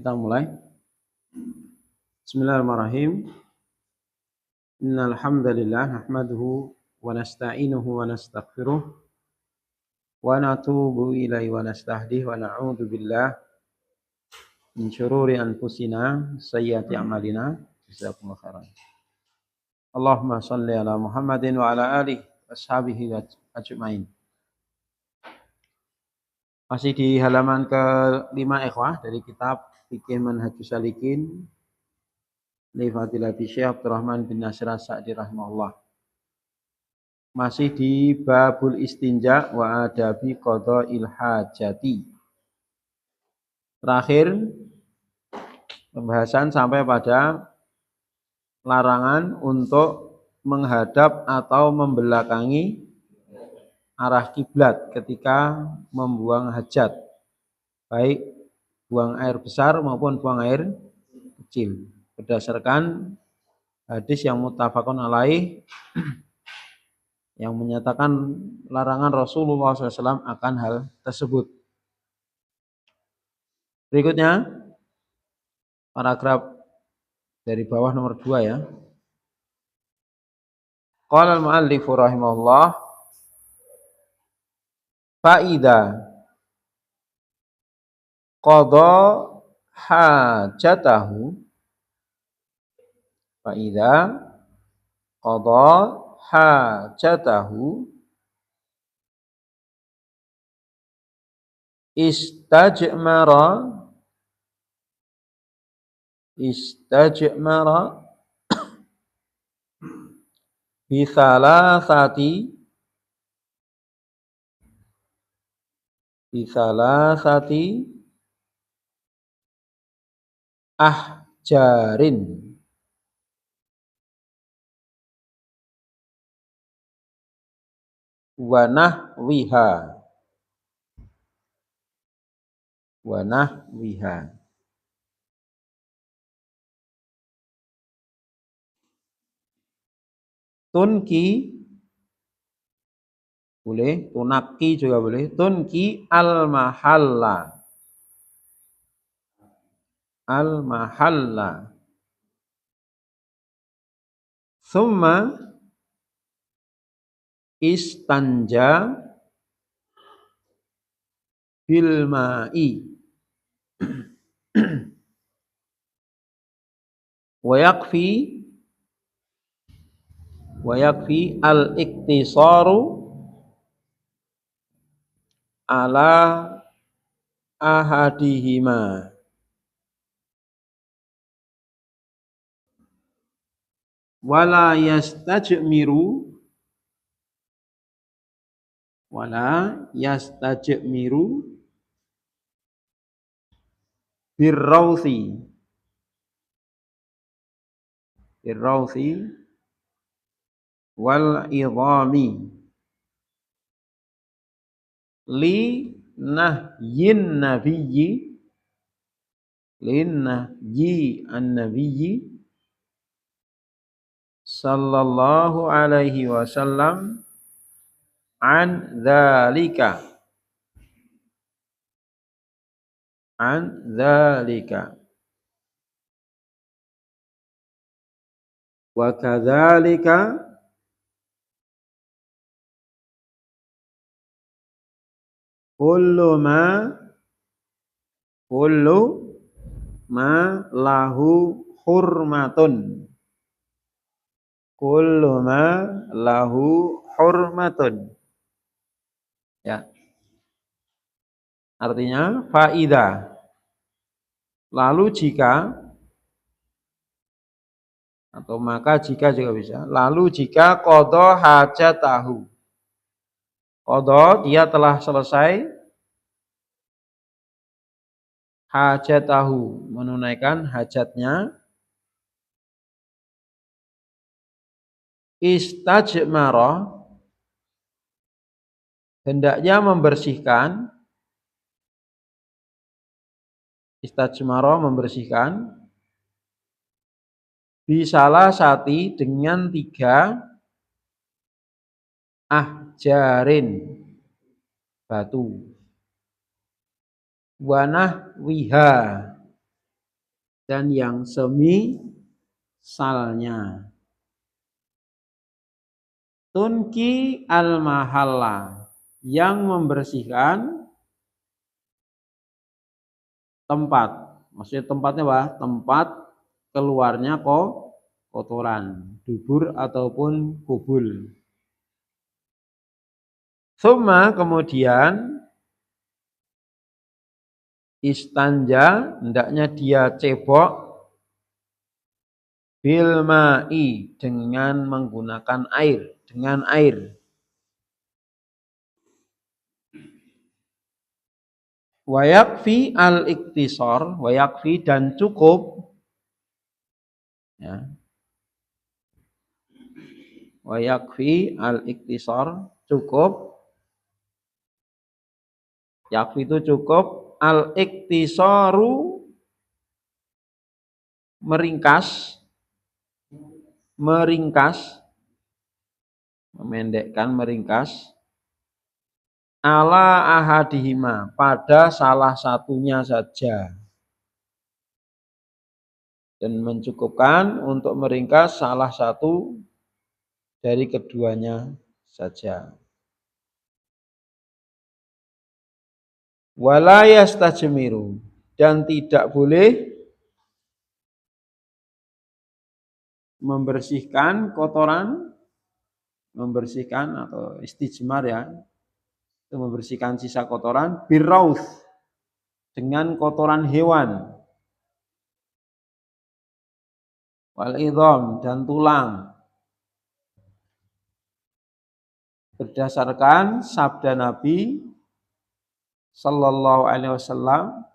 Kita mulai. Bismillahirrahmanirrahim. Innal hamdalillah nahmaduhu wa nasta'inuhu wa nastaghfiruh wa natubu ilaihi wa nastahdihi wa na'udzu billah min syururi anfusina sayyiati a'malina. Jazakumullahu khairan. Allahumma shalli ala Muhammadin wa ala alihi washabihi ajmain. Masih di halaman ke-5 ikhwah dari kitab Fiqh Manhajus Salikin li Fadilati Syekh Abdurrahman bin Nasir As-Sa'di rahimahullah. Masih di babul istinja wa adabi qada'il hajati. Terakhir pembahasan sampai pada larangan untuk menghadap atau membelakangi arah kiblat ketika membuang hajat, baik buang air besar maupun buang air kecil, berdasarkan hadis yang muttafaqun alaih yang menyatakan larangan Rasulullah SAW akan hal tersebut. Berikutnya paragraf dari bawah nomor 2 ya. Qala al-muallif rahimahullah fa'idha qada hajatahu fa'idha qada hajatahu istajmara bisalasati ahjarin wa nahwiha tunki boleh, tunaki juga boleh, tunki al-mahalla summa istanja bil ma'i wa yakfi al-iktisaru ala ahadihima wala yastajmiru birrawsi wal idhami li nahyin an-nabiyyi sallallahu alaihi wasallam an dzalika wa kadzalika kullu ma lahu hurmatun ya. Artinya faida, lalu jika atau maka jika juga bisa. Lalu jika qadha hajatahu, qadha dia telah selesai hajatahu, menunaikan hajatnya, istajmara, hendaknya membersihkan, istajmara membersihkan, bisalah sati dengan 3 ahjarin batu, wanah wiha dan yang salnya, tunki al mahalla yang membersihkan tempat, maksudnya tempatnya apa? Tempat keluarnya kotoran, dubur ataupun kubul. Summa kemudian istanja, hendaknya dia cebok bil ma'i dengan menggunakan air, dengan air. Wa yakfi al-iktisar, wa yakfi dan cukup, ya. Wa yakfi al-iktisar, cukup, yakfi itu cukup, al-iktisaru meringkas, memendekkan, meringkas, ala ahadihima, pada salah satunya saja, dan mencukupkan untuk meringkas salah satu dari keduanya saja. Wala yastajmiru, dan tidak boleh membersihkan kotoran, membersihkan atau istijmar, ya, itu membersihkan sisa kotoran, birraus, dengan kotoran hewan, wal idham dan tulang, berdasarkan sabda Nabi sallallahu alaihi wasallam,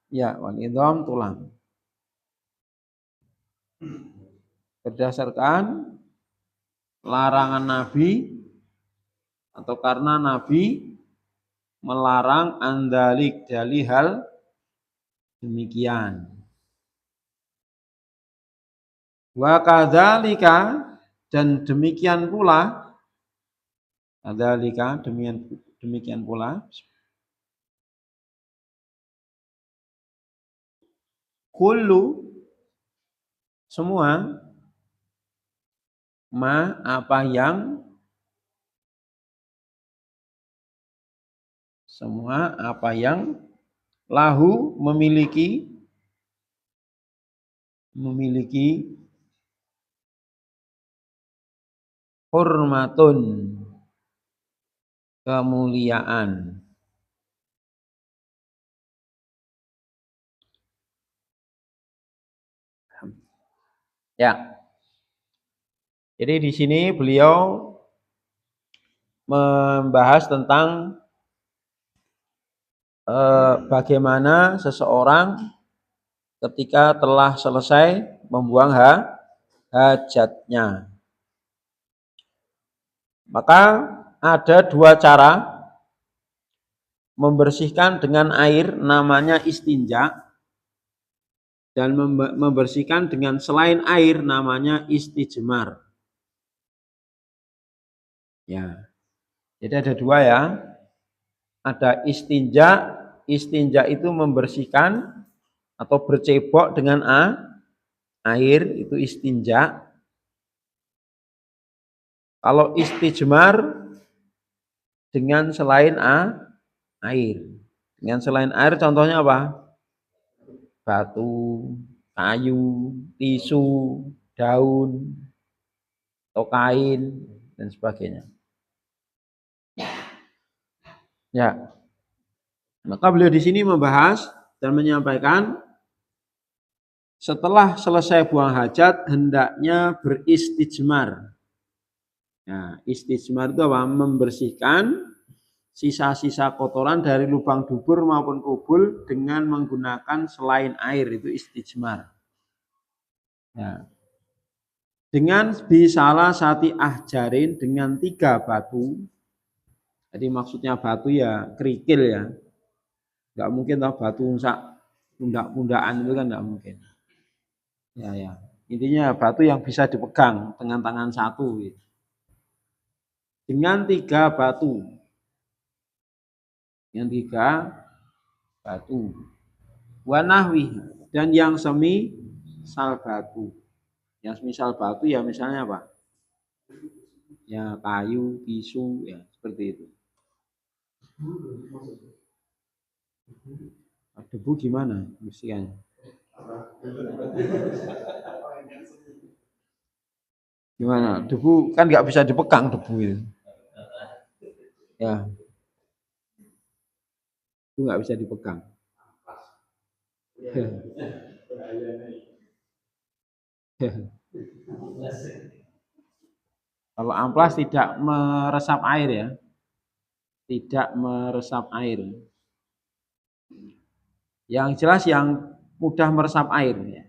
ya, wal idham, tulang, berdasarkan larangan Nabi atau karena Nabi melarang andalik dari hal demikian. Wa kadzalika, dan demikian pula, kadzalika demikian pula, kullu semua, ma apa yang, semua apa yang, lahu memiliki hurmatun kemuliaan. Ya. Jadi di sini beliau membahas tentang bagaimana seseorang ketika telah selesai membuang hajatnya. Maka ada 2 cara membersihkan dengan air, namanya istinja, dan membersihkan dengan selain air, namanya istijmar. Ya, jadi ada 2, ya. Ada istinja, istinja itu membersihkan atau bercebok dengan air, itu istinja. Kalau istijmar dengan selain air. Dengan selain air contohnya apa? Batu, kayu, tisu, daun, atau kain, dan sebagainya. Ya. Maka beliau di sini membahas dan menyampaikan Setelah selesai buang hajat, hendaknya beristijmar. Nah, istijmar itu apa? Membersihkan sisa-sisa kotoran dari lubang dubur maupun kubul dengan menggunakan selain air, itu istijmar. Ya. Dengan bisalah sati ahjarin, dengan 3 batu. Jadi maksudnya batu ya kerikil ya. Enggak mungkin tahu batu sak pundak-pundakan itu kan enggak mungkin. Ya. Intinya batu yang bisa dipegang dengan tangan satu. Gitu. Dengan 3 batu. Dengan 3 batu. Wanahwi, dan yang semisal batu. Yang semisal batu ya misalnya apa? Ya kayu, tisu, ya seperti itu. Debu gimana bersihkannya? Gimana? Debu kan nggak bisa dipegang debu itu. Ya, itu nggak bisa dipegang. Kalau amplas tidak meresap air ya, tidak meresap air. Yang jelas yang mudah meresap air ya.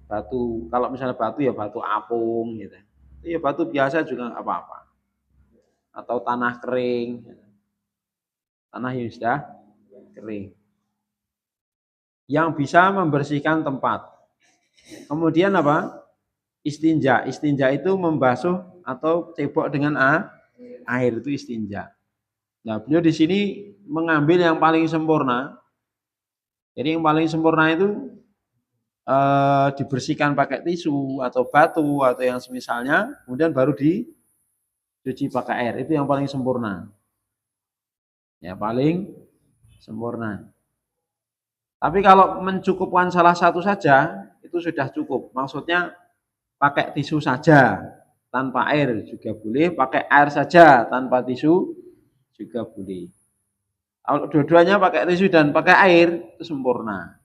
Batu, kalau misalnya batu ya batu apung gitu. Ya batu biasa juga nggak apa-apa. Atau tanah kering, tanah yang sudah kering. Yang bisa membersihkan tempat. Kemudian apa? Istinja. Istinja itu membasuh atau cebok dengan air, itu istinja. Nah, beliau di sini mengambil yang paling sempurna. Jadi yang paling sempurna itu dibersihkan pakai tisu atau batu atau yang semisalnya, kemudian baru dicuci pakai air. Itu yang paling sempurna. Ya, paling sempurna. Tapi kalau mencukupkan salah satu saja, itu sudah cukup. Maksudnya pakai tisu saja tanpa air juga boleh, pakai air saja tanpa tisu juga boleh. Kalau dua-duanya pakai tisu dan pakai air itu sempurna.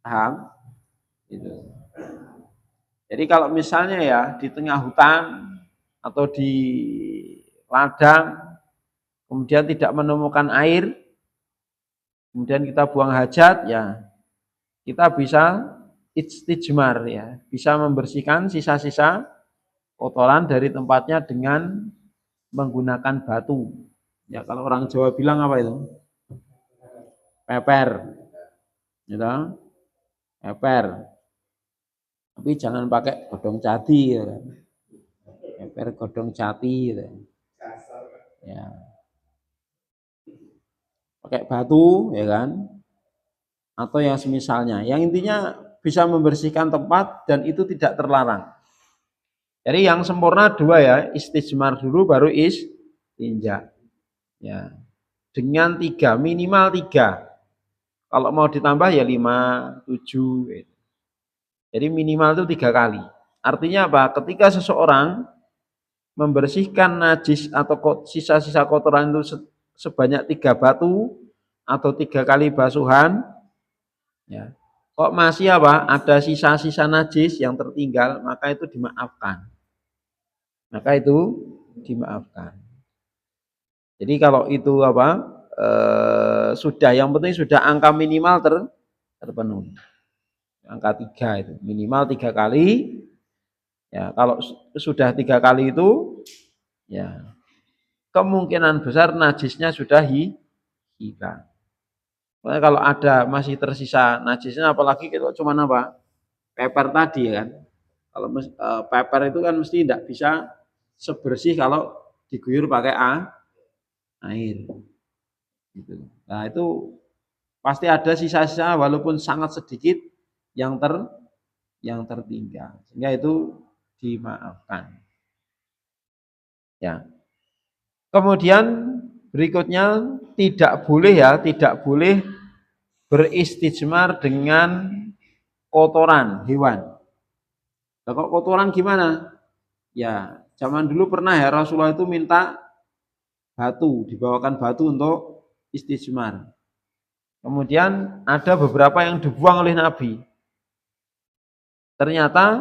Paham? Gitu. Jadi kalau misalnya ya di tengah hutan atau di ladang kemudian tidak menemukan air, kemudian kita buang hajat, ya kita bisa istijmar ya, bisa membersihkan sisa-sisa kotoran dari tempatnya dengan menggunakan batu. Ya kalau orang Jawa bilang apa itu? Peper. Gitu. Peper. Tapi jangan pakai godong cati ya. Peper godong cati gitu. Ya. Pakai batu ya kan? Atau yang semisalnya. Yang intinya bisa membersihkan tempat dan itu tidak terlarang. Jadi yang sempurna 2 ya, istijmar dulu baru istinja. Ya. Dengan 3, minimal 3. Kalau mau ditambah ya 5, 7 gitu. Jadi minimal itu 3 kali. Artinya apa? Ketika seseorang membersihkan najis atau sisa-sisa kotoran itu sebanyak 3 batu atau 3 kali basuhan, ya. Kok masih apa? Ada sisa-sisa najis yang tertinggal, maka itu dimaafkan. Maka itu dimaafkan. Jadi kalau itu apa? Sudah, yang penting sudah angka minimal terpenuhi. Angka 3 itu minimal 3 kali. Ya, kalau sudah 3 kali itu, ya kemungkinan besar najisnya sudah hilang. Makanya kalau ada masih tersisa najisnya, apalagi kalau cuma apa? Paper tadi ya kan. Kalau paper itu kan mesti tidak bisa sebersih kalau diguyur pakai air. Gitu. Nah itu pasti ada sisa-sisa walaupun sangat sedikit yang tertinggal. Sehingga itu dimaafkan. Ya. Kemudian berikutnya tidak boleh beristijmar dengan kotoran hewan. Nah, kok kotoran gimana? Ya, zaman dulu pernah ya Rasulullah itu minta batu, dibawakan batu untuk istijmar. Kemudian ada beberapa yang dibuang oleh Nabi. Ternyata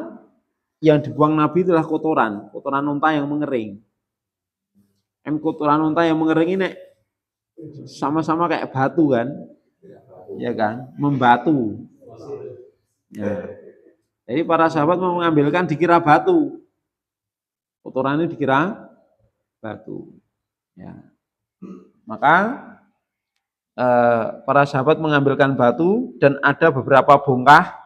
yang dibuang Nabi itulah kotoran unta yang mengering. Kotoran unta yang mengering ini sama-sama kayak batu kan, ya kan, membatu. Ya. Jadi para sahabat mau mengambilkan dikira batu, kotoran ini dikira batu. Ya. Maka para sahabat mengambilkan batu dan ada beberapa bongkah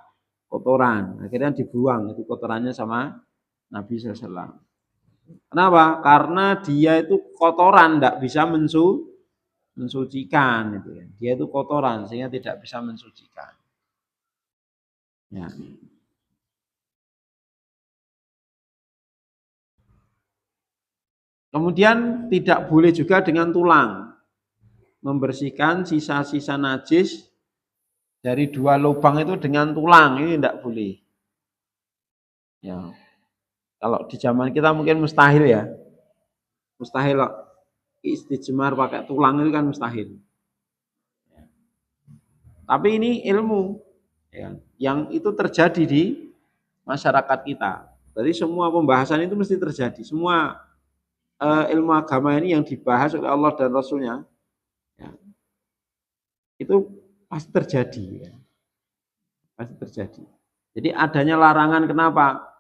kotoran. Akhirnya dibuang itu kotorannya sama Nabi SAW. Kenapa? Karena dia itu kotoran, tidak bisa mensucikan. Gitu ya. Dia itu kotoran sehingga tidak bisa mensucikan. Ya. Kemudian tidak boleh juga dengan tulang. Membersihkan sisa-sisa najis dari 2 lubang itu dengan tulang, ini tidak boleh. Ya. Kalau di zaman kita mungkin mustahil ya. Mustahil istijmar pakai tulang itu kan mustahil. Tapi ini ilmu ya, yang itu terjadi di masyarakat kita. Jadi semua pembahasan itu mesti terjadi. Semua ilmu agama ini yang dibahas oleh Allah dan Rasulnya ya, itu pasti terjadi. Ya. Pasti terjadi. Jadi adanya larangan kenapa?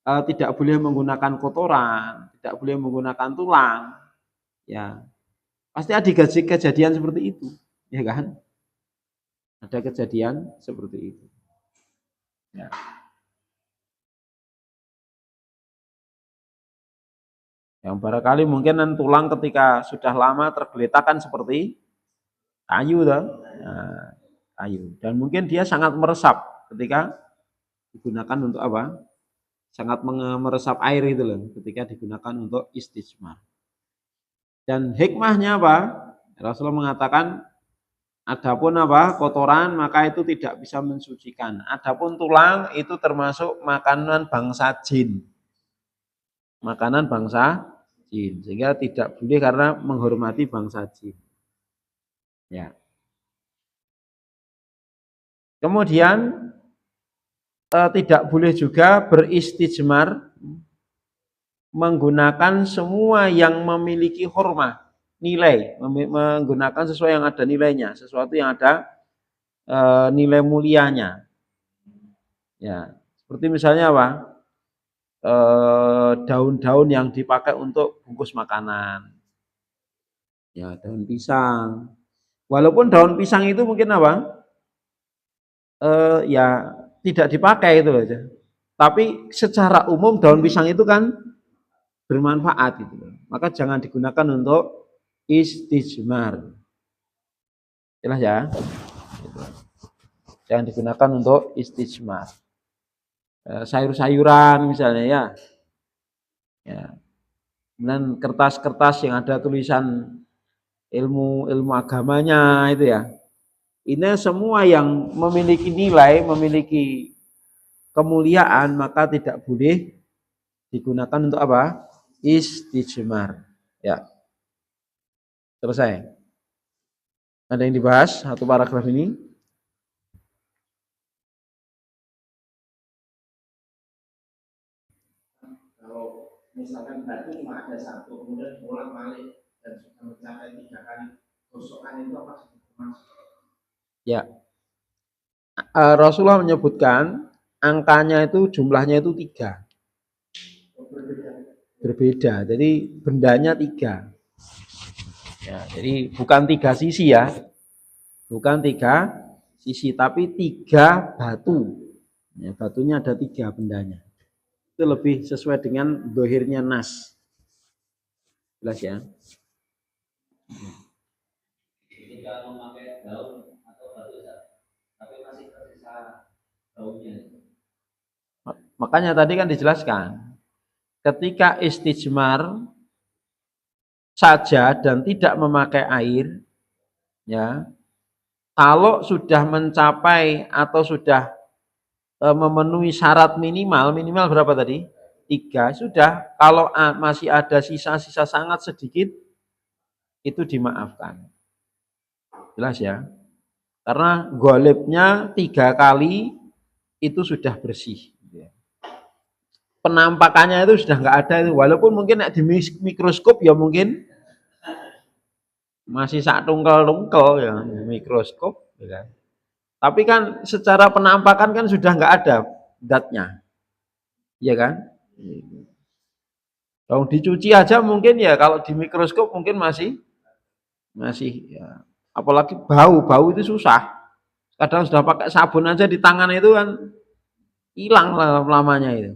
Tidak boleh menggunakan kotoran, tidak boleh menggunakan tulang, ya pasti ada kejadian seperti itu, ya kan? Ada kejadian seperti itu. Ya. Yang barangkali mungkin tulang ketika sudah lama tergeletak kan seperti kayu, toh? Nah, kayu. Dan mungkin dia sangat meresap ketika digunakan untuk apa? Sangat meresap air itu loh, ketika digunakan untuk istijmar. Dan hikmahnya apa? Rasulullah mengatakan, adapun apa? Kotoran maka itu tidak bisa mensucikan. Adapun tulang itu termasuk makanan bangsa jin. Makanan bangsa jin. Sehingga tidak boleh karena menghormati bangsa jin. Ya. Kemudian tidak boleh juga beristijmar menggunakan semua yang memiliki hormah, nilai, menggunakan sesuatu yang ada nilainya, sesuatu yang ada nilai mulianya. Ya, seperti misalnya apa? Daun-daun yang dipakai untuk bungkus makanan. Ya, daun pisang. Walaupun daun pisang itu mungkin apa? Ya tidak dipakai itu aja. Tapi secara umum daun pisang itu kan bermanfaat gitu. Maka jangan digunakan untuk istijmar. Jelas ya? Jangan digunakan untuk istijmar. Sayur-sayuran misalnya ya. Ya. Kemudian kertas-kertas yang ada tulisan ilmu agamanya itu ya. Ini semua yang memiliki nilai, memiliki kemuliaan, maka tidak boleh digunakan untuk apa? Istijmar. Ya. Selesai. Ada yang dibahas satu paragraf ini? Kalau misalkan batu cuma ada satu, kemudian bolak balik dan sudah mencapai 3 kali gosokan itu apa sih? Ya. Rasulullah menyebutkan angkanya itu jumlahnya itu 3. Berbeda. Jadi bendanya 3. Ya, jadi bukan 3 sisi ya. Bukan 3 sisi tapi 3 batu. Ya, batunya ada 3 bendanya. Itu lebih sesuai dengan dohirnya nas. Jelas ya. Ketika memakai daun atau batu tapi masih tersisa daunnya. Makanya tadi kan dijelaskan, ketika istijmar saja dan tidak memakai air, ya, kalau sudah mencapai atau sudah memenuhi syarat minimal berapa tadi? 3 sudah. Kalau masih ada sisa-sisa sangat sedikit, itu dimaafkan. Jelas ya? Karena golibnya 3 kali itu sudah bersih. penampakannya itu sudah nggak ada itu. Walaupun mungkin di mikroskop ya mungkin masih sak tungkel-tungkel ya mikroskop ya kan. Tapi kan secara penampakan kan sudah nggak ada zatnya. Ya kan? Kalau dicuci aja mungkin ya kalau di mikroskop mungkin masih ya. Apalagi bau itu susah. Kadang sudah pakai sabun aja di tangan itu kan hilang lamanya itu.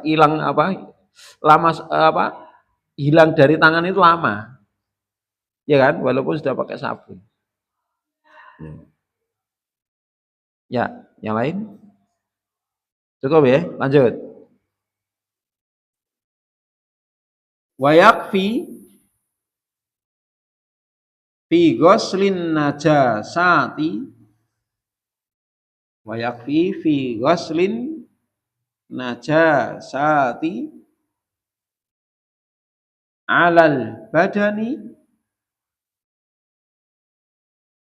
Hilang lama hilang dari tangan itu lama. Ya kan? Walaupun sudah pakai sabun. Ya, yang lain? Cukup ya, lanjut. Wayakfi fi ghuslin najasati fi ghuslin najasati alal badani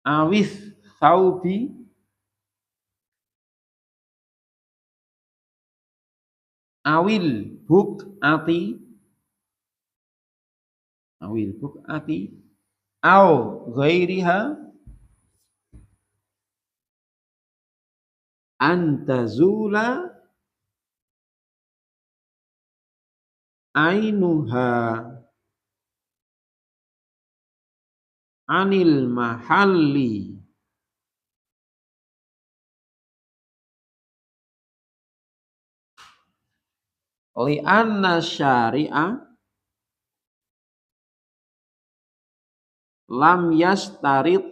awis thawbi awil buk'ati au ghairiha antazula ainuha anil mahalli li anna syari'a lam yastarit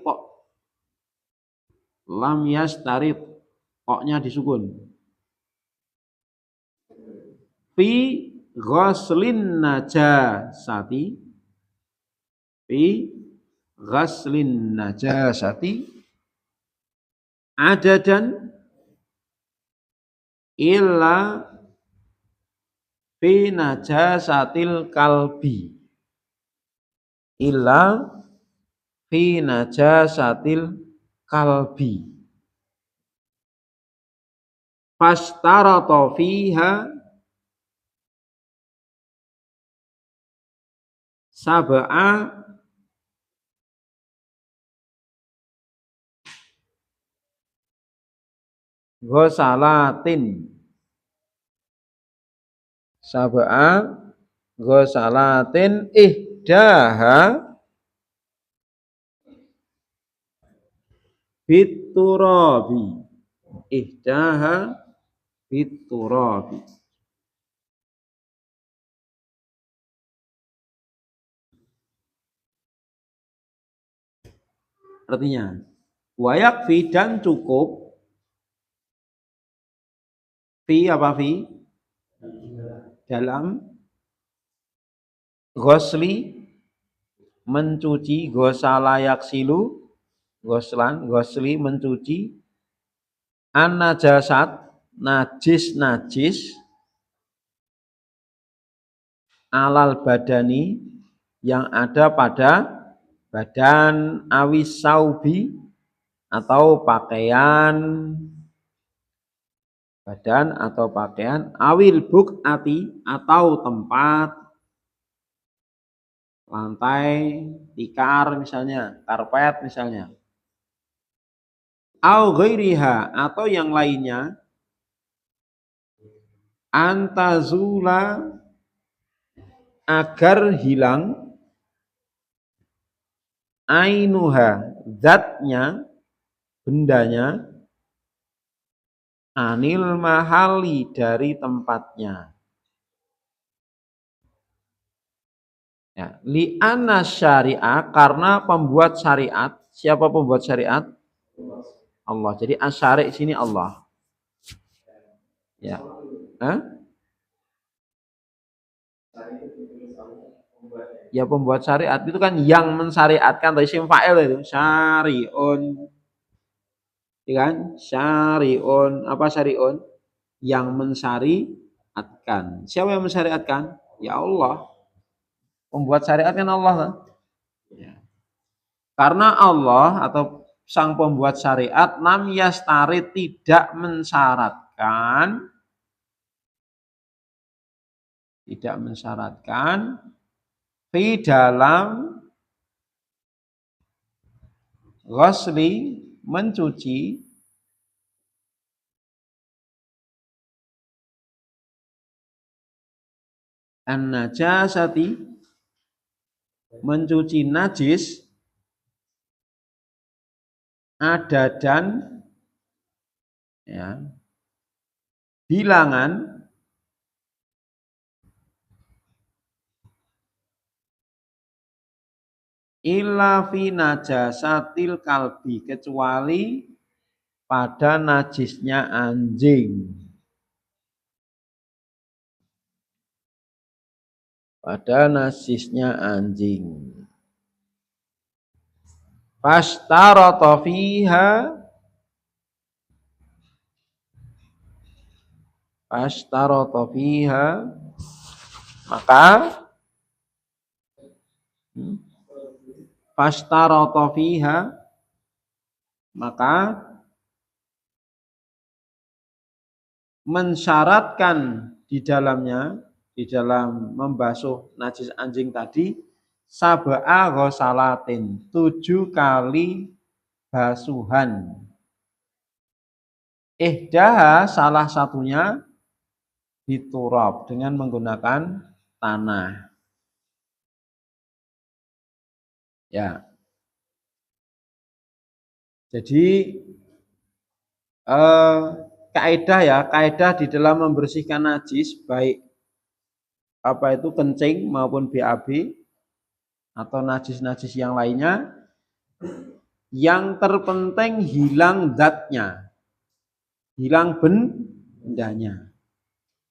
koknya disukun fi ghuslin najasati adadan illa fi najasatil kalbi fastarata fiha sab'a ghusalatin ihdaha biturabi artinya wayakfi dan cukup fi dalam ghusli mencuci ghusala yaksilu ghusli mencuci an-najasat najis alal badani yang ada pada badan awis saubi atau pakaian awil buk'ati atau tempat lantai, tikar misalnya, karpet misalnya. Au ghairiha atau yang lainnya antazula agar hilang ainuha zatnya bendanya anil mahali dari tempatnya. Ya, li'anna syariah karena pembuat syariat, siapa pembuat syariat? Allah. Jadi asyari' sini Allah. Ya. Ya pembuat syariat itu kan yang mensyariatkan, tadi isim fa'il itu syari'un. Ya kan? Syari'un, apa syari'un? Yang mensyariatkan. Siapa yang mensyariatkan? Ya Allah. Pembuat syariat kan Allah. Ya. Karena Allah atau sang pembuat syariat lam yastari tidak mensyaratkan Tidak mensyaratkan fi dalam ghusli mencuci an-najasati mencuci najis adadan ya bilangan illa fi najasatil kalbi kecuali pada najisnya anjing. Pada najisnya anjing. Fashtarata fiha maka fashtarata fiha maka mensyaratkan di dalamnya, di dalam membasuh najis anjing tadi, sab'a ghusalatin 7 kali basuhan. Ihdaha salah satunya biturab dengan menggunakan tanah. Ya. Jadi kaidah di dalam membersihkan najis baik apa itu kencing maupun BAB atau najis-najis yang lainnya, yang terpenting hilang zatnya, hilang bendanya.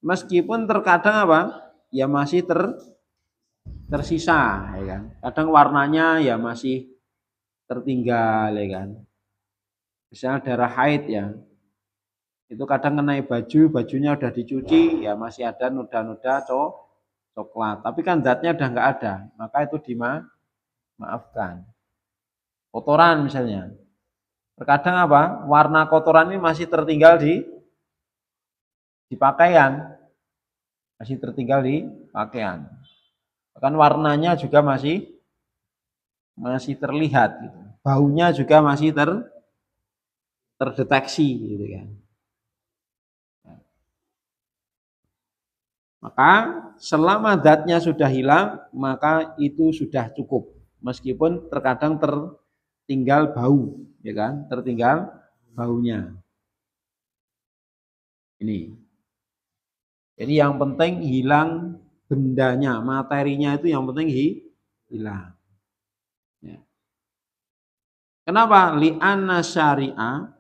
Meskipun terkadang apa? Ya masih tersisa, ya kan? Kadang warnanya ya masih tertinggal, ya kan? Misalnya darah haid ya, itu kadang kenai baju, bajunya udah dicuci, ya masih ada noda-noda coklat. Tapi kan zatnya udah nggak ada, maka itu dimaafkan. Kotoran misalnya, terkadang apa? Warna kotoran ini masih tertinggal di pakaian, masih tertinggal di pakaian. Bahkan warnanya juga masih terlihat, gitu. Baunya juga masih terdeteksi, gitu kan. Maka selama zatnya sudah hilang, maka itu sudah cukup. Meskipun terkadang tertinggal bau, ya kan? Tertinggal baunya. Ini. Jadi yang penting hilang bendanya, materinya itu yang penting hilang. Ya. Kenapa? Li'anna syari'ah.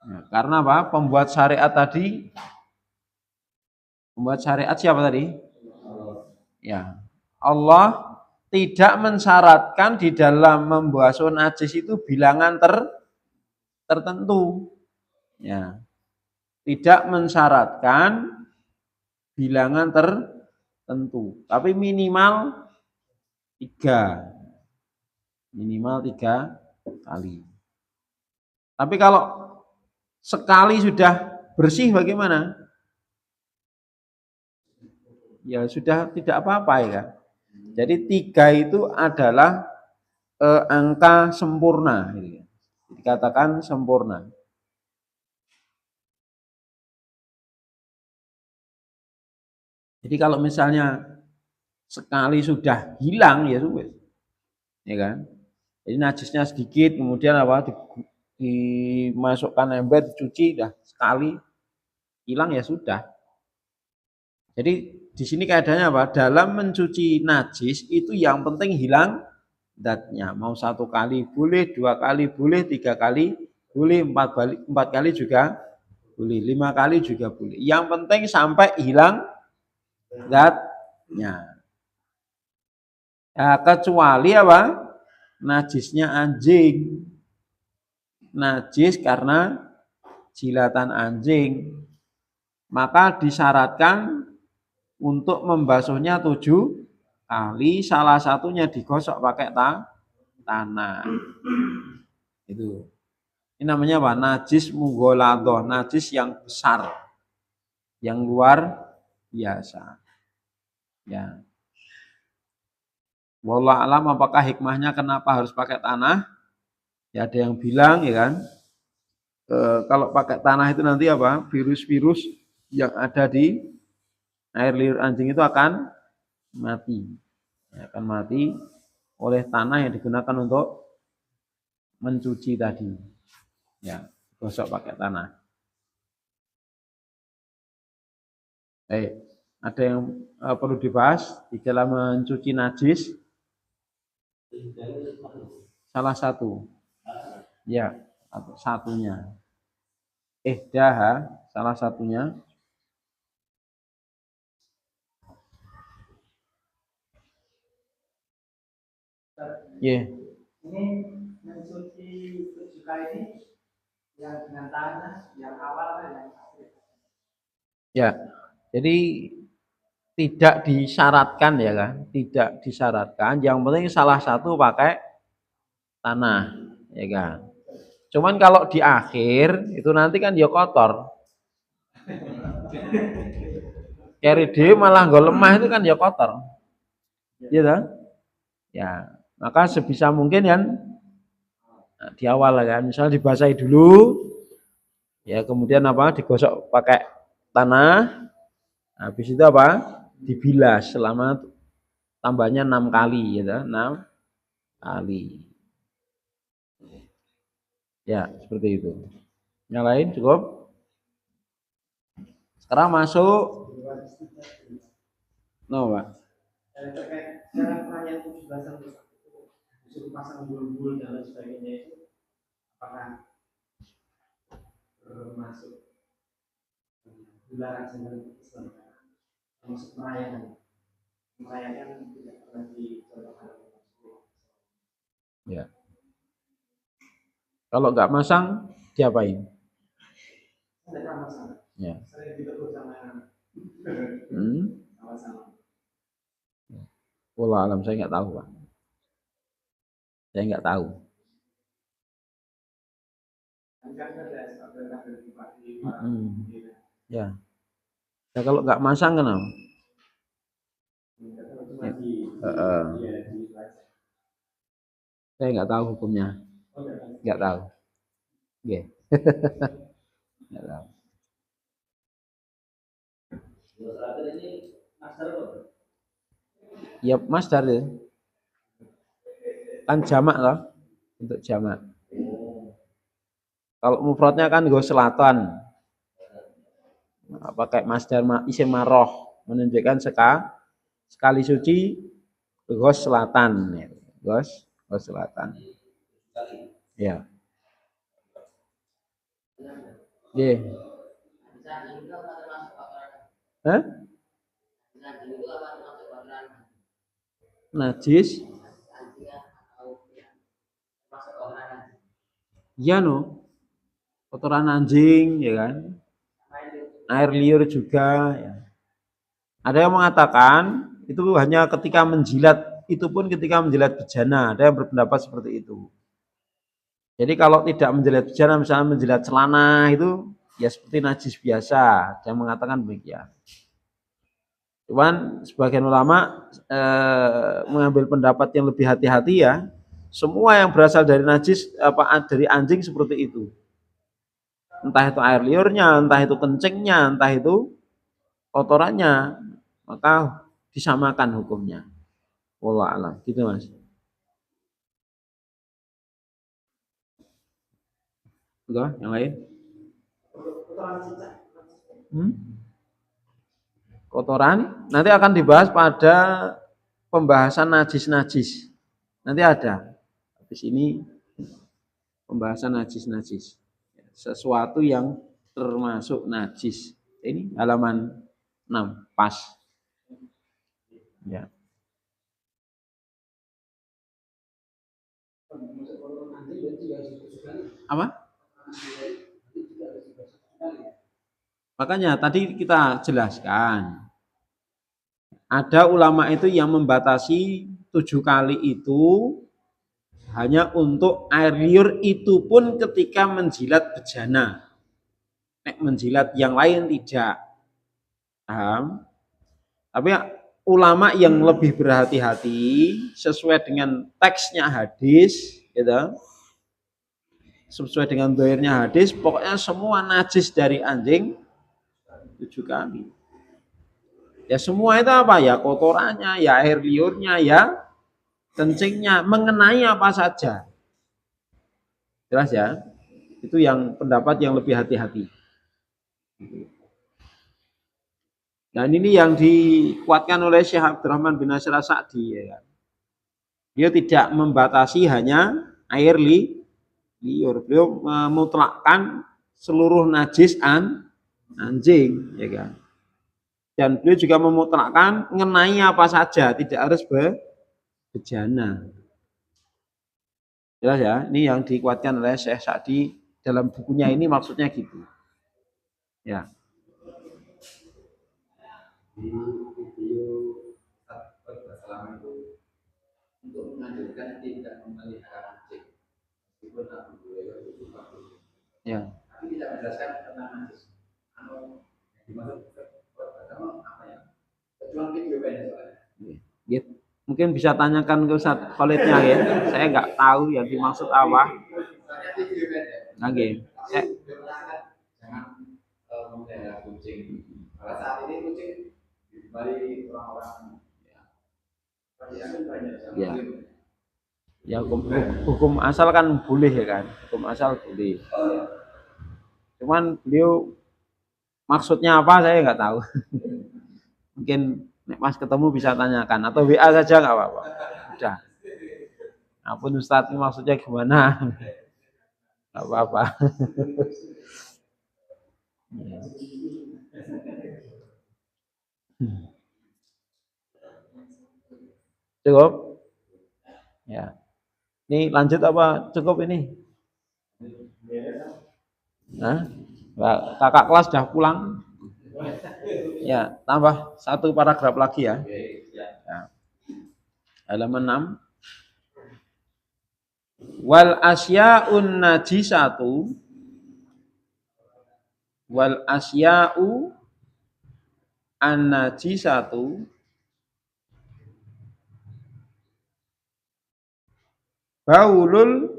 Ya, karena apa? Pembuat syariat siapa tadi? Ya, Allah tidak mensyaratkan di dalam membasuh najis itu bilangan tertentu. Ya, tidak mensyaratkan bilangan tertentu, tapi minimal 3 kali. Tapi kalau sekali sudah bersih bagaimana? Ya sudah tidak apa-apa ya kan. Jadi 3 itu adalah angka sempurna, dikatakan sempurna. Jadi kalau misalnya sekali sudah hilang ya sudah, ya kan. Jadi najisnya sedikit, kemudian apa dimasukkan ember, dicuci, dah sekali hilang ya sudah. Jadi di sini kaidahnya apa? Dalam mencuci najis itu yang penting hilang zatnya. Mau 1 kali boleh, 2 kali boleh, 3 kali boleh, 4 kali juga boleh, 5 kali juga boleh. Yang penting sampai hilang zatnya. Ya, kecuali apa? Najisnya anjing. Najis karena jilatan anjing. Maka disyaratkan untuk membasuhnya 7 kali, salah satunya digosok pakai tanah. Itu. Ini namanya apa? Najis mughaladah, najis yang besar, yang luar biasa. Ya. Wallah alam apakah hikmahnya kenapa harus pakai tanah? Ya ada yang bilang ya kan, kalau pakai tanah itu nanti apa? Virus-virus yang ada di air liur anjing itu akan mati. Ya, akan mati oleh tanah yang digunakan untuk mencuci tadi. Ya, gosok pakai tanah. Ada yang perlu dibahas di dalam mencuci najis? Salah satu. Ya, atau satunya. Ihdaha, salah satunya. Ya. Ini mencuci tujuh kali ini yang dengan tanah, yang awal yang akhir. Ya, jadi tidak disyaratkan ya kan, tidak disyaratkan. Yang penting salah satu pakai tanah, ya kan. Cuman kalau di akhir itu nanti kan ya kotor. Keri dhewe malah nggo lemah itu kan ya kotor. Iya kan? Ya, maka sebisa mungkin kan di awal kan, misalnya dibasahi dulu, ya kemudian apa digosok pakai tanah, habis itu apa dibilas selama tambahnya 6 kali, ya 6 kali. Ya seperti itu. Yang lain cukup. Sekarang masuk no Pak. Terkait cara perayaan 17-an disuruh pasang bul-bul dan lain sebagainya itu apakah termasuk dilarang dengan Islam, termasuk merayakan tidak pernah dicontohkan. Ya. Kalau nggak masang diapain? Tidak masang. Ya. Sering ditegur sama sama-sama. Wallah alam, saya nggak tahu Pak. Saya nggak tahu. Ya. Ya kalau nggak masang kenapa? Ya. Saya nggak tahu hukumnya. Nggak tahu. Oke. Nggak tahu. Ya masdar ya. Kan jamak loh. Untuk jamak. Kalau mufradnya kan gue selatan. Pakai masdar isim maroh menunjukkan sekali suci gos selatan. Gos selatan. Ya. Yeah. Hah? Najis? Iya no. Kotoran anjing, ya kan? Air liur juga. Ya. Ada yang mengatakan itu hanya ketika menjilat, itu pun ketika menjilat bejana. Ada yang berpendapat seperti itu. Jadi kalau tidak menjilat bejana, misalnya menjilat celana itu ya seperti najis biasa. Ada yang mengatakan demikian. Cuman sebagian ulama mengambil pendapat yang lebih hati-hati ya. Semua yang berasal dari najis dari anjing seperti itu. Entah itu air liurnya, entah itu kencingnya, entah itu kotorannya, maka disamakan hukumnya. Wallah alam, gitu Mas. Enggak, yang lain? Kotoran nanti akan dibahas pada pembahasan najis-najis. Nanti ada. Habis ini pembahasan najis-najis. Sesuatu yang termasuk najis. Ini halaman 6, pas. Ya. Apa? Makanya tadi kita jelaskan. Ada ulama itu yang membatasi 7 kali itu hanya untuk air liur, itu pun ketika menjilat bejana. Nek menjilat yang lain tidak. Paham? Tapi ulama yang lebih berhati-hati sesuai dengan teksnya hadis, gitu. Sesuai dengan doirnya hadis, pokoknya semua najis dari anjing 7 kali. Ya semua itu apa? Ya kotorannya, ya air liurnya, ya kencingnya, mengenai apa saja. Jelas ya? Itu yang pendapat yang lebih hati-hati. Dan ini yang dikuatkan oleh Syekh Abdurrahman bin Nasir As-Sa'di. Ya. Dia tidak membatasi hanya air liur. Beliau memutlakkan seluruh najis anjing. Ya kan? Dan beliau juga memutlakkan mengenai apa saja, tidak harus bejana. Jelas ya? Ini yang dikuatkan oleh Syekh Sa'di dalam bukunya ini, maksudnya gitu. Ya. Di video bersalaman itu untuk menganjurkan tidak memelihara anjing meskipun Abu Hurairah itu bagus. Ya. Tapi tidak menjelaskan tentang najis. Anu yang dimaksud pertama apa ya? Kecuali video pendek soalnya. Ya. Mungkin bisa tanyakan ke Ustaz Khalidnya ya. Saya nggak tahu yang dimaksud apa. Oke. Jangan memelihara kucing. Pada saat ini kucing dari orang-orang ya. Ya hukum asal kan boleh ya kan, hukum asal boleh. Cuman beliau maksudnya apa saya nggak tahu. Mungkin pas ketemu bisa tanyakan atau WA saja nggak apa-apa. Udah. Apun Ustadz ini maksudnya gimana? Nggak apa-apa. Cukup? Ya. Ini lanjut apa cukup ini? Nah, kakak kelas sudah pulang. Ya, tambah satu paragraf lagi ya. Ya. Halaman 6. Wal asya'un najisatu wal asya'u an-najisatu baulul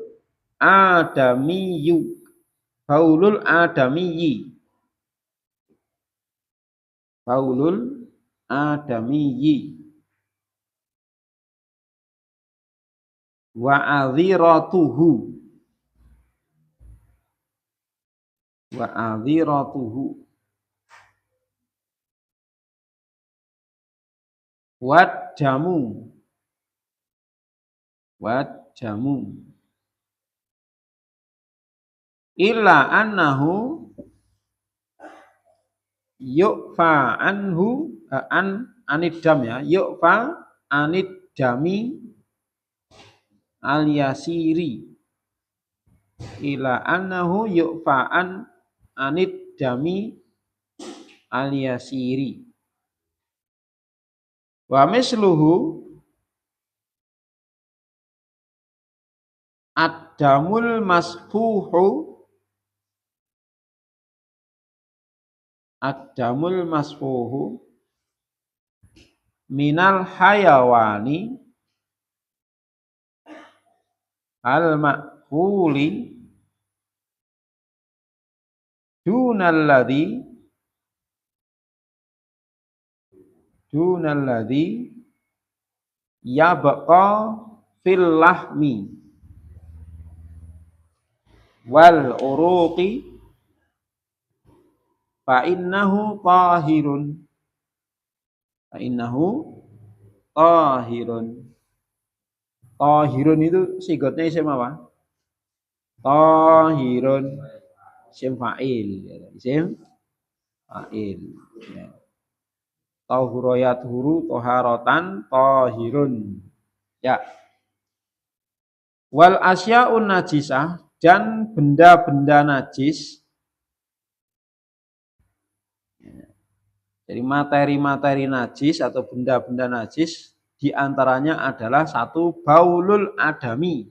adamiyyu baulul adamiyyi baulul adamiyyi wa adhiratuhu wad jamu illa annahu yu'fa anhu anidam ya, yu'fa anidami al-yasiri ila annahu yu'fa anidami al-yasiri wa misluhu ad-damul masfuhu minal hayawani al-ma'kuli dunalladhi yabqa fil lahmi wal uruqi fa innahu tahirun itu sigotnya isim apa? Tahirun isim fa'il isim fa'il ya. Tahurayat huru toharotan tahirun ya. Wal asya'un najisah, dan benda-benda najis. Jadi materi-materi najis atau benda-benda najis diantaranya adalah satu baulul adami,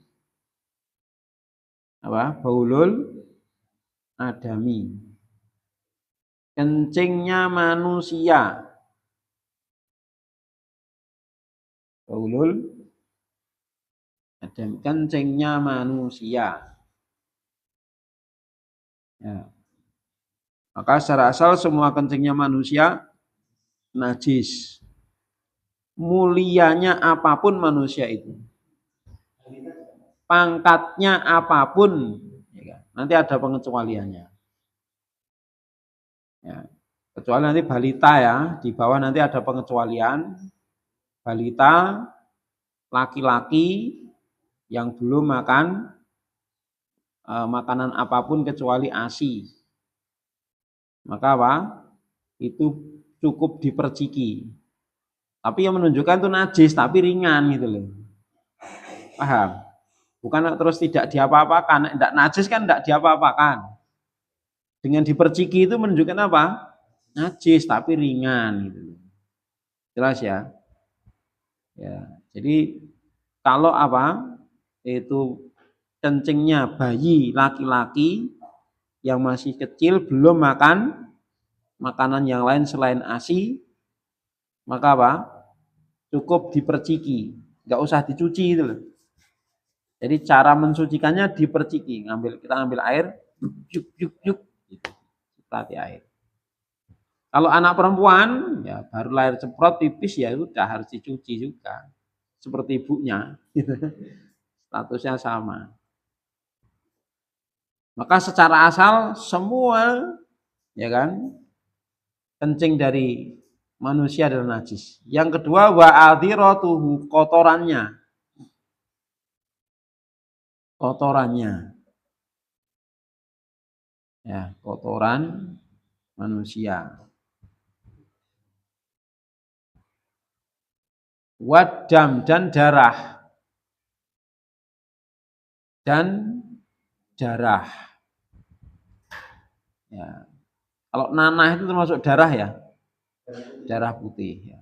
apa? Baulul adami. Kencingnya manusia. Baulul adami. Kencingnya manusia. Ya. Maka secara asal semua kencingnya manusia najis. Mulianya apapun manusia itu. Pangkatnya apapun. Nanti ada pengecualiannya. Ya. Kecuali nanti balita ya. Di bawah nanti ada pengecualian. Balita, laki-laki yang belum makan makanan apapun kecuali ASI. Maka apa? Itu cukup diperciki. Tapi yang menunjukkan itu najis, tapi ringan gitu loh. Paham? Bukan terus tidak diapa-apakan. Tidak najis kan tidak diapa-apakan. Dengan diperciki itu menunjukkan apa? Najis, tapi ringan gitu loh. Jelas ya? Ya. Jadi kalau apa? Itu kencingnya bayi laki-laki yang masih kecil belum makan makanan yang lain selain ASI, maka apa? Cukup diperciki, nggak usah dicuci itu loh. Jadi cara mensucikannya diperciki, kita ngambil air, yuk, gitu. Seperti air. Kalau anak perempuan, ya baru lahir ceprot pipis ya udah harus dicuci juga, seperti ibunya, statusnya sama. Maka secara asal semua, ya kan, kencing dari manusia adalah najis. Yang kedua wa adhiratuhu, kotorannya. Ya, kotoran manusia. Wadam dan darah. Ya. Kalau nanah itu termasuk darah ya. Darah putih ya.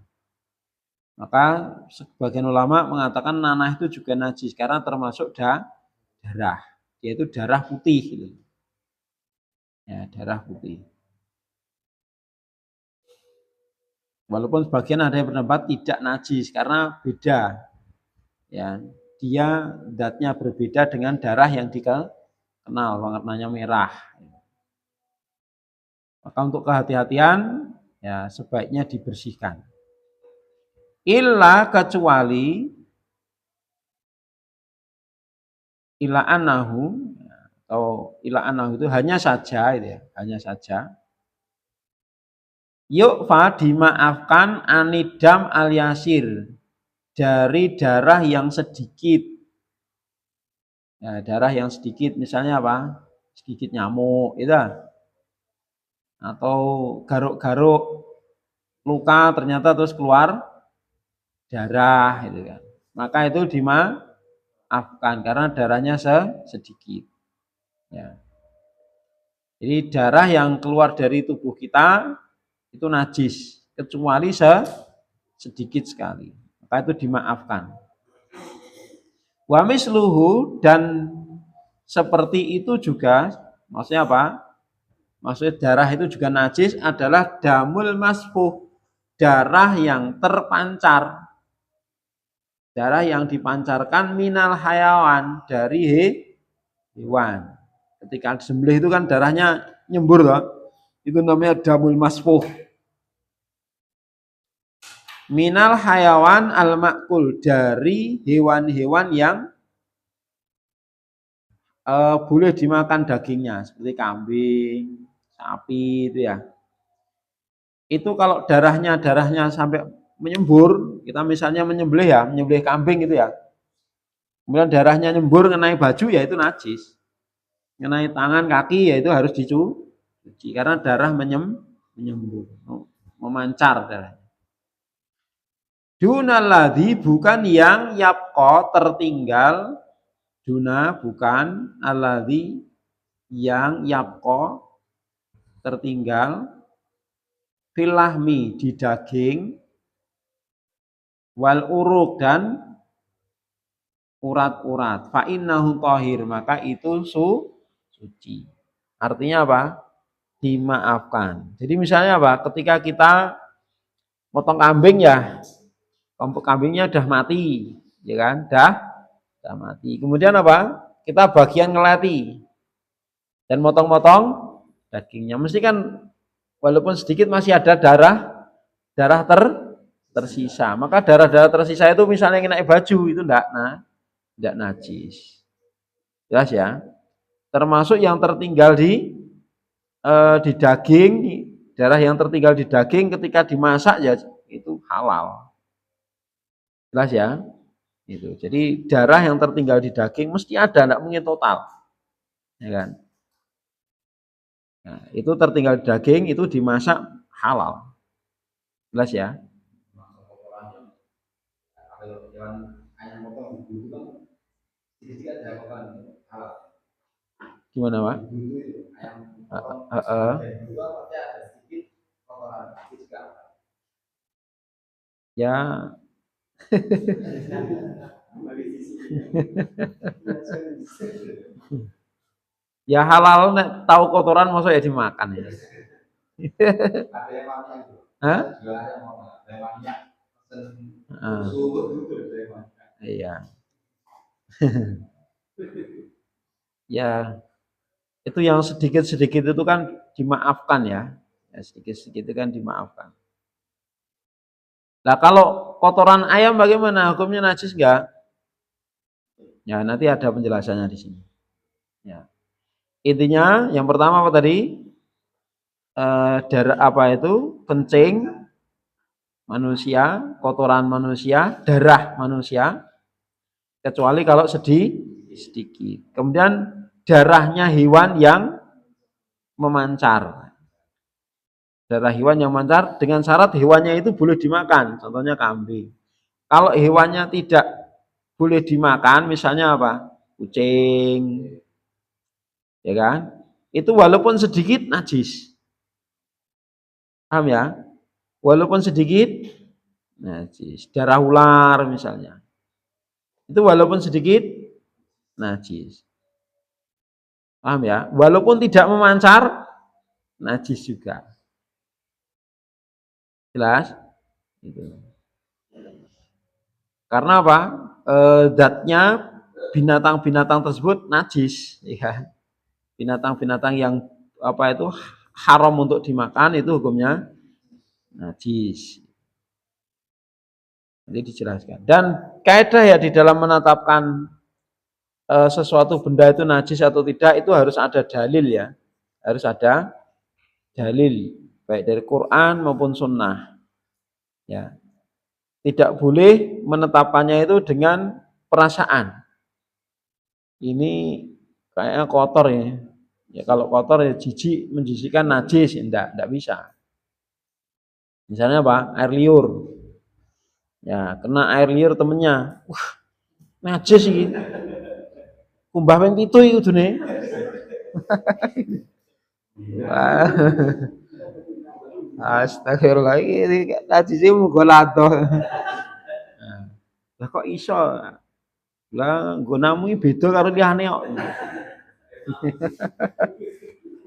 Maka sebagian ulama mengatakan nanah itu juga najis karena termasuk darah. Yaitu darah putih gitu. Ya, darah putih. Walaupun sebagian ada yang berpendapat tidak najis karena beda. Ya, dia zatnya berbeda dengan darah yang dikenal warnanya merah. Maka untuk kehati-hatian ya sebaiknya dibersihkan. Illa kecuali ila anahu atau ila anahu itu hanya saja itu ya, hanya saja. Yukfa dimaafkan anidam al-yasir dari darah yang sedikit. Ya, darah yang sedikit misalnya apa? Sedikit nyamuk itu. Atau garuk-garuk luka ternyata terus keluar darah gitu kan. Maka itu dimaafkan karena darahnya sedikit. Ya. Jadi darah yang keluar dari tubuh kita itu najis kecuali sedikit sekali. Maka itu dimaafkan. Wa misluhu dan seperti itu juga maksudnya apa? Maksudnya darah itu juga najis adalah damul masfuh, darah yang terpancar. Darah yang dipancarkan minal hayawan dari hewan. Ketika disembelih itu kan darahnya nyembur loh. Itu namanya damul masfuh. Minal hayawan al-makul, dari hewan-hewan yang boleh dimakan dagingnya seperti kambing, sapi itu ya. Itu kalau darahnya sampai menyembur, kita misalnya menyembelih kambing itu ya. Kemudian darahnya nyembur mengenai baju ya itu najis. Mengenai tangan, kaki ya itu harus dicuci karena darah menyembur, memancar darahnya. Dunalladzi bukan yang yapqa tertinggal, duna bukan alladzi yang yapqa tertinggal filahmi di daging wal uruk dan urat-urat. Fa innahu thahir, maka itu suci. Artinya apa? Dimaafkan. Jadi misalnya apa? Ketika kita potong kambing ya, kambingnya udah mati, ya kan? Udah mati. Kemudian apa? Kita bagian ngeleti dan motong-motong dagingnya. Mesti kan walaupun sedikit masih ada darah tersisa. Maka darah-darah tersisa itu misalnya kena baju itu enggak najis. Jelas ya? Termasuk yang tertinggal di daging, darah yang tertinggal di daging ketika dimasak ya itu halal. Jelas ya? Itu. Jadi darah yang tertinggal di daging mesti ada, enggak mungkin total. Ya kan? Nah, itu tertinggal di daging itu dimasak halal. Jelas ya? Gimana, Pak? Ya. Ya halal nek tahu kotoran masa ya dimakan ya. Hah? Iya. Ya, itu yang sedikit-sedikit itu kan dimaafkan ya. Ya sedikit-sedikit itu kan dimaafkan. Nah, kalau kotoran ayam bagaimana? Hukumnya najis enggak? Ya, nanti ada penjelasannya di sini. Ya. Intinya yang pertama apa tadi? Darah apa itu? Kencing manusia, kotoran manusia, darah manusia, kecuali kalau sedikit. Kemudian darahnya hewan yang memancar. Darah hewan yang memancar dengan syarat hewannya itu boleh dimakan, contohnya kambing. Kalau hewannya tidak boleh dimakan, misalnya apa? Kucing, ya kan? Itu walaupun sedikit najis. Paham ya? Walaupun sedikit najis. Darah ular misalnya. Itu walaupun sedikit najis. Paham ya? Walaupun tidak memancar najis juga. Jelas? Gitu. Karena apa? Zatnya binatang-binatang tersebut najis, ya. Binatang-binatang yang apa itu haram untuk dimakan itu hukumnya najis. Nanti dijelaskan. Dan kaidah ya di dalam menetapkan sesuatu benda itu najis atau tidak itu harus ada dalil ya. Harus ada dalil baik dari Quran maupun sunnah. Ya. Tidak boleh menetapkannya itu dengan perasaan. Ini kayaknya kotor ya. Ya kalau kotor ya jijik, menjijikkan najis, enggak bisa. Misalnya apa? Air liur. Ya, kena air liur temennya. Wah, najis iki. Kumbah ping 7 iki kudune. Astagfirullah iki najise muga lato. Lah kok iso? Lah nggonamu iki beda karo liyane kok.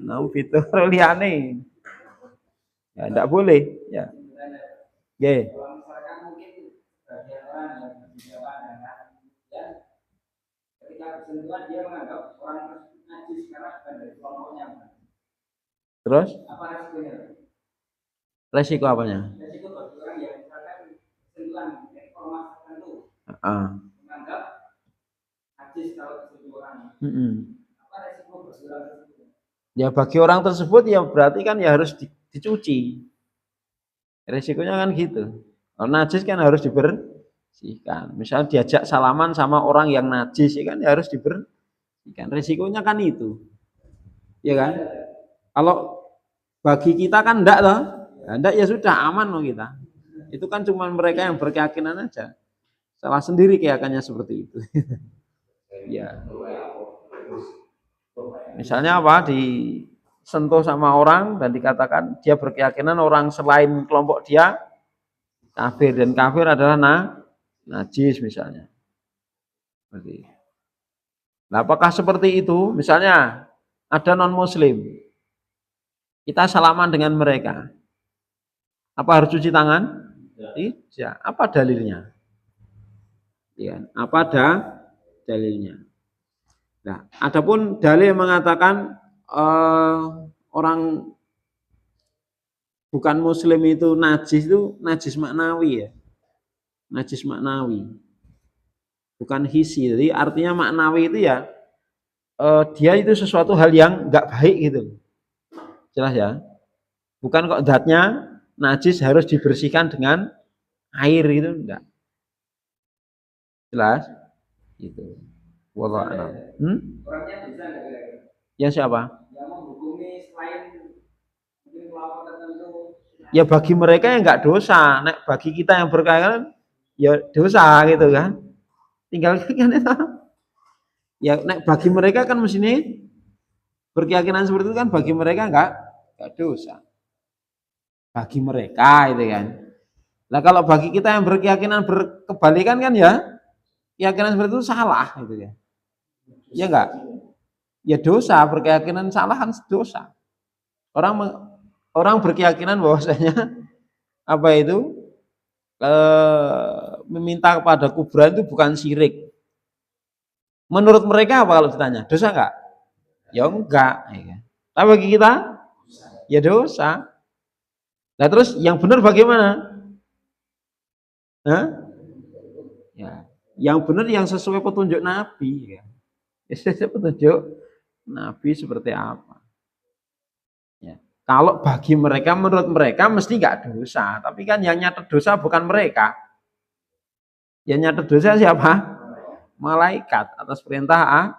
Nah, beda karo liyane. Ya ndak boleh, ya. Nggih. Terus? Resiko apanya? Resiko bagi orang yang misalkan sentuhan informasi tertentu. Menganggap najis kalau sentuhan. Apa resiko bagi orang tersebut? Ya bagi orang tersebut ya berarti kan ya harus dicuci. Resikonya kan gitu. Kalau najis kan harus dibersihkan. Misalnya diajak salaman sama orang yang najis ya kan ya harus dibersihkan. Resikonya kan itu. Ya kan? Kalau bagi kita kan enggak loh. Enggak ya sudah aman loh kita. Itu kan cuma mereka yang berkeyakinan aja. Salah sendiri keyakinannya seperti itu. Ya. Misalnya apa disentuh sama orang dan dikatakan dia berkeyakinan orang selain kelompok dia kafir dan kafir adalah najis misalnya. Berarti. Nah, apakah seperti itu? Misalnya ada non-muslim, kita salaman dengan mereka. Apa harus cuci tangan? Tidak. Apa dalilnya? Ya, apa dalilnya? Nah, adapun dalil yang mengatakan orang bukan muslim itu najis maknawi ya. Najis maknawi. Bukan hisi. Jadi artinya maknawi itu ya dia itu sesuatu hal yang enggak baik gitu. Jelas ya? Bukan kok zatnya najis harus dibersihkan dengan air gitu enggak. Jelas? Gitu. Wallahu a'lam. Orangnya bisa enggak kira-kira? Ya siapa? Yang menghukumi selain mungkin kelompok tertentu. Ya bagi mereka yang enggak dosa, nek bagi kita yang berkeyakinan ya dosa gitu kan. Tinggal kan itu. Ya nek bagi mereka kan mestinya berkeyakinan seperti itu kan bagi mereka enggak dosa. Bagi mereka itu kan. Nah kalau bagi kita yang berkeyakinan berkebalikan kan ya keyakinan seperti itu salah gitu ya. Ya enggak? Ya dosa, berkeyakinan salah kan dosa. Orang berkeyakinan bahwasanya apa itu meminta kepada kuburan itu bukan syirik. Menurut mereka apa kalau ditanya? Dosa enggak? Ya enggak. Ya. Tapi bagi kita ya dosa. Nah terus yang benar bagaimana? Hah? Ya, yang benar yang sesuai petunjuk Nabi. Ya. Sesuai petunjuk Nabi seperti apa? Ya. Kalau bagi mereka, menurut mereka mesti nggak dosa. Tapi kan yang nyatet dosa bukan mereka. Yang nyatet dosa siapa? Malaikat atas perintah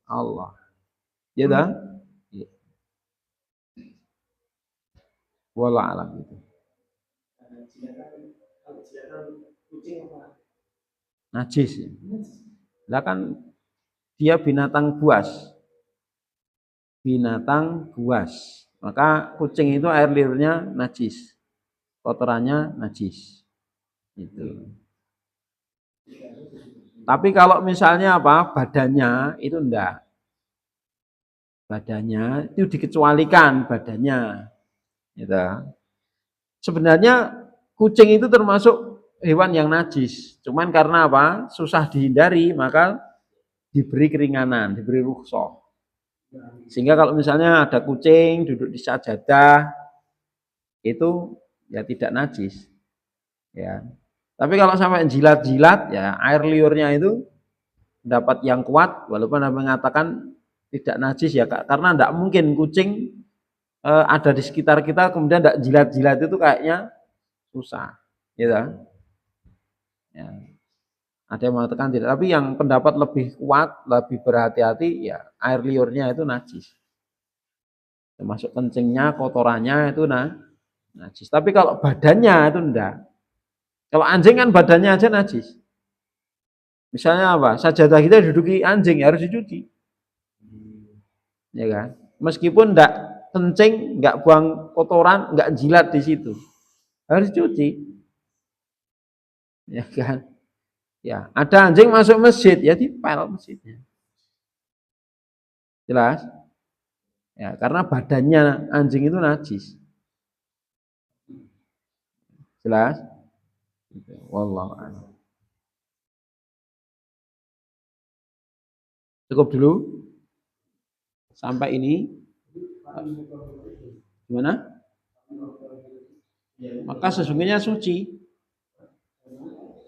Allah. Ya dah. Wallah alam itu. Najis. Lah kan dia binatang buas. Binatang buas. Maka kucing itu air liurnya najis. Kotorannya najis. Itu. Tapi kalau misalnya apa? Badannya itu enggak. Badannya itu dikecualikan badannya. Gitu. Sebenarnya kucing itu termasuk hewan yang najis. Cuman karena apa? Susah dihindari, maka diberi keringanan, diberi rukhsah. Sehingga kalau misalnya ada kucing duduk di sajadah itu ya tidak najis. Ya. Tapi kalau sampai jilat-jilat ya air liurnya itu dapat yang kuat walaupun Anda mengatakan tidak najis ya karena tidak mungkin kucing ada di sekitar kita kemudian tidak jilat-jilat itu kayaknya susah. Gitu. Ya. Ada yang mengatakan tidak, tapi yang pendapat lebih kuat, lebih berhati-hati ya air liurnya itu najis. Termasuk kencingnya, kotorannya itu najis. Tapi kalau badannya itu enggak. Kalau anjing kan badannya aja najis. Misalnya apa? Sajadah kita duduki anjing ya harus dicuci. Ya kan? Meskipun enggak kencing, enggak buang kotoran, enggak jilat di situ. Harus dicuci. Ya kan? Ya, ada anjing masuk masjid, ya dipel masjidnya. Jelas? Ya, karena badannya anjing itu najis. Jelas? Wallahu a'lam. Cukup dulu. Sampai ini. Gimana? Maka sesungguhnya suci.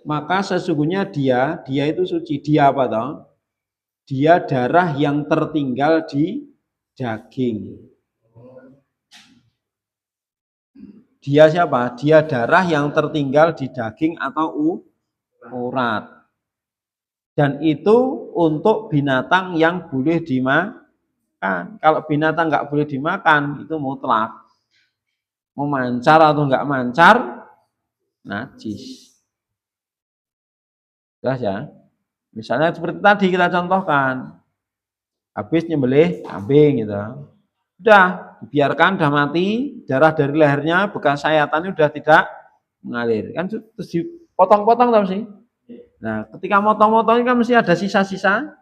Maka sesungguhnya dia itu suci. Dia apa toh? Dia darah yang tertinggal di daging. Dia siapa? Dia darah yang tertinggal di daging atau urat. Dan itu untuk binatang yang boleh dimakan. Kalau binatang nggak boleh dimakan, itu mutlak. Mau mancar atau nggak mancar, najis. Jelas ya? Misalnya seperti tadi kita contohkan, habis nyembelih kambing gitu. Udah, dibiarkan, udah mati, darah dari lehernya, bekas sayatannya udah tidak mengalir. Kan terus dipotong-potong tau sih? Nah, ketika motong-motong kan mesti ada sisa-sisa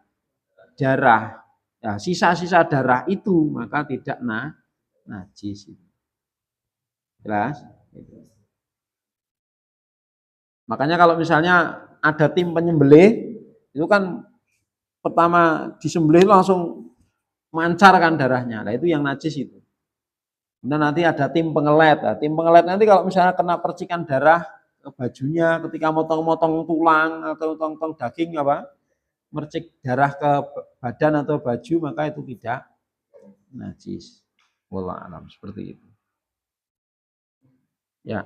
darah. Ya, sisa-sisa darah itu maka tidak najis. Jelas? Makanya kalau misalnya ada tim penyembelih, itu kan pertama disembelih langsung mancar kan darahnya. Nah itu yang najis itu. Kemudian nanti ada tim pengelet. Nah, tim pengelet nanti kalau misalnya kena percikan darah ke bajunya ketika motong-motong tulang atau motong daging apa, mercik darah ke badan atau baju maka itu tidak najis. Wallah alam seperti itu. Ya.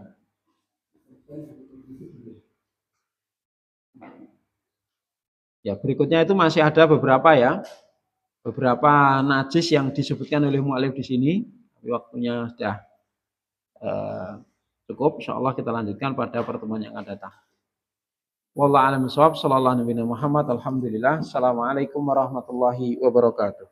Ya, berikutnya itu masih ada beberapa ya. Beberapa najis yang disebutkan oleh mu'alif di sini. Tapi waktunya sudah cukup. Insyaallah kita lanjutkan pada pertemuan yang akan datang. Wallahu a'lam bishawab. Sallallahu alaihi Muhammad. Alhamdulillah. Assalamualaikum warahmatullahi wabarakatuh.